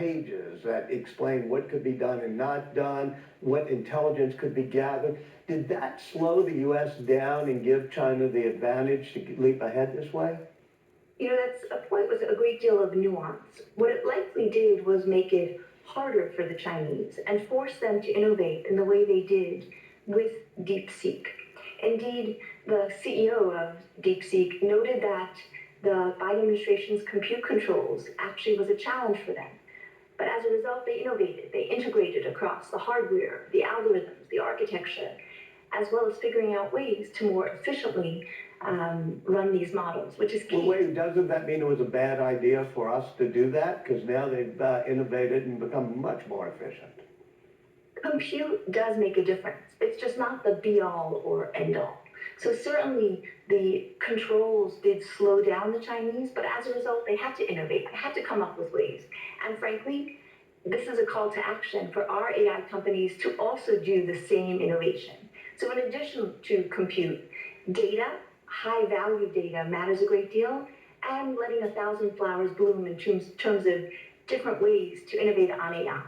pages that explain what could be done and not done, what intelligence could be gathered. Did that slow the U.S. down and give China the advantage to leap ahead this way? That's a point with a great deal of nuance. What it likely did was make it harder for the Chinese and force them to innovate in the way they did with DeepSeek. Indeed, the CEO of DeepSeek noted that the Biden administration's compute controls actually was a challenge for them. But as a result, they innovated. They integrated across the hardware, the algorithms, the architecture, as well as figuring out ways to more efficiently run these models, which is key. Well, wait, doesn't that mean it was a bad idea for us to do that? Because now they've innovated and become much more efficient. Compute does make a difference. It's just not the be-all or end-all. So certainly the controls did slow down the Chinese, but as a result, they had to innovate. They had to come up with ways. And frankly, this is a call to action for our AI companies to also do the same innovation. So in addition to compute, data, high-value data matters a great deal, and letting 1,000 flowers bloom in terms of different ways to innovate on AI.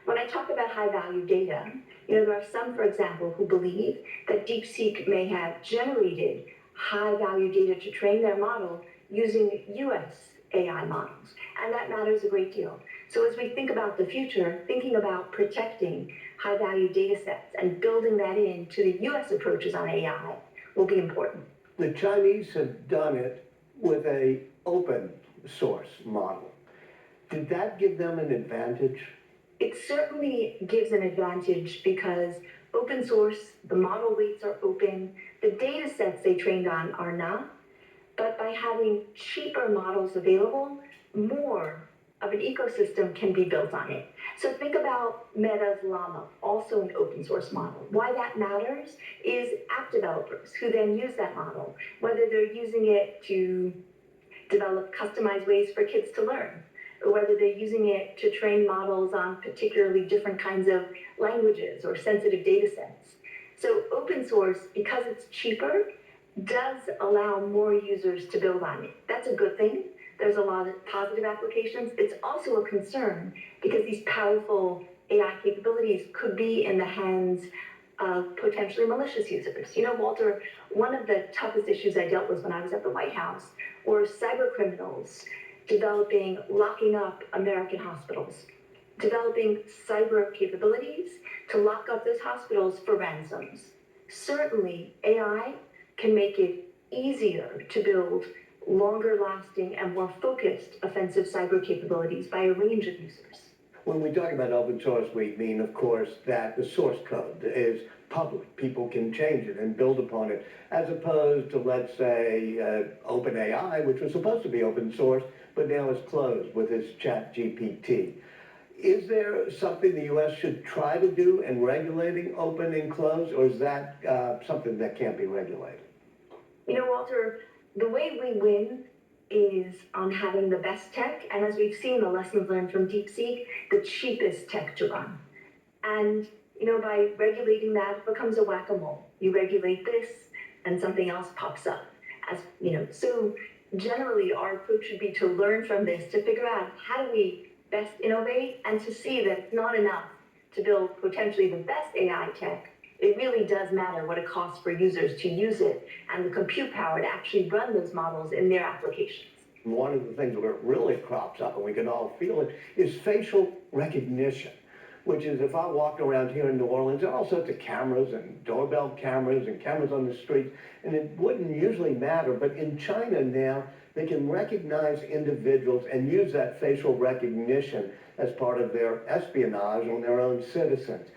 When I talk about high-value data, there are some, for example, who believe that DeepSeek may have generated high-value data to train their model using US AI models, and that matters a great deal. So as we think about the future, thinking about protecting high-value data sets and building that into the US approaches on AI will be important. The Chinese have done it with an open source model. Did that give them an advantage? It certainly gives an advantage because open source, the model weights are open, the data sets they trained on are not, but by having cheaper models available, more of an ecosystem can be built on it. So think about Meta's Llama, also an open source model. Why that matters is app developers who then use that model, whether they're using it to develop customized ways for kids to learn, or whether they're using it to train models on particularly different kinds of languages or sensitive data sets. So open source, because it's cheaper, does allow more users to build on it. That's a good thing. There's a lot of positive applications. It's also a concern because these powerful AI capabilities could be in the hands of potentially malicious users. Walter, one of the toughest issues I dealt with when I was at the White House were cyber criminals locking up American hospitals, developing cyber capabilities to lock up those hospitals for ransoms. Certainly, AI can make it easier to build longer lasting and more focused offensive cyber capabilities by a range of users. When we talk about open source, we mean, of course, that the source code is public. People can change it and build upon it, as opposed to, let's say, OpenAI, which was supposed to be open source, but now is closed with its ChatGPT. Is there something the U.S. should try to do in regulating open and closed, or is that something that can't be regulated? Walter, the way we win is on having the best tech, and as we've seen the lessons learned from DeepSeek, the cheapest tech to run. And, by regulating that, it becomes a whack-a-mole. You regulate this, and something else pops up. So generally, our approach should be to learn from this, to figure out how do we best innovate, and to see that it's not enough to build potentially the best AI tech. It really does matter what it costs for users to use it and the compute power to actually run those models in their applications. One of the things where it really crops up, and we can all feel it, is facial recognition, which is if I walk around here in New Orleans, there are all sorts of cameras and doorbell cameras and cameras on the streets, and it wouldn't usually matter, but in China now, they can recognize individuals and use that facial recognition as part of their espionage on their own citizens.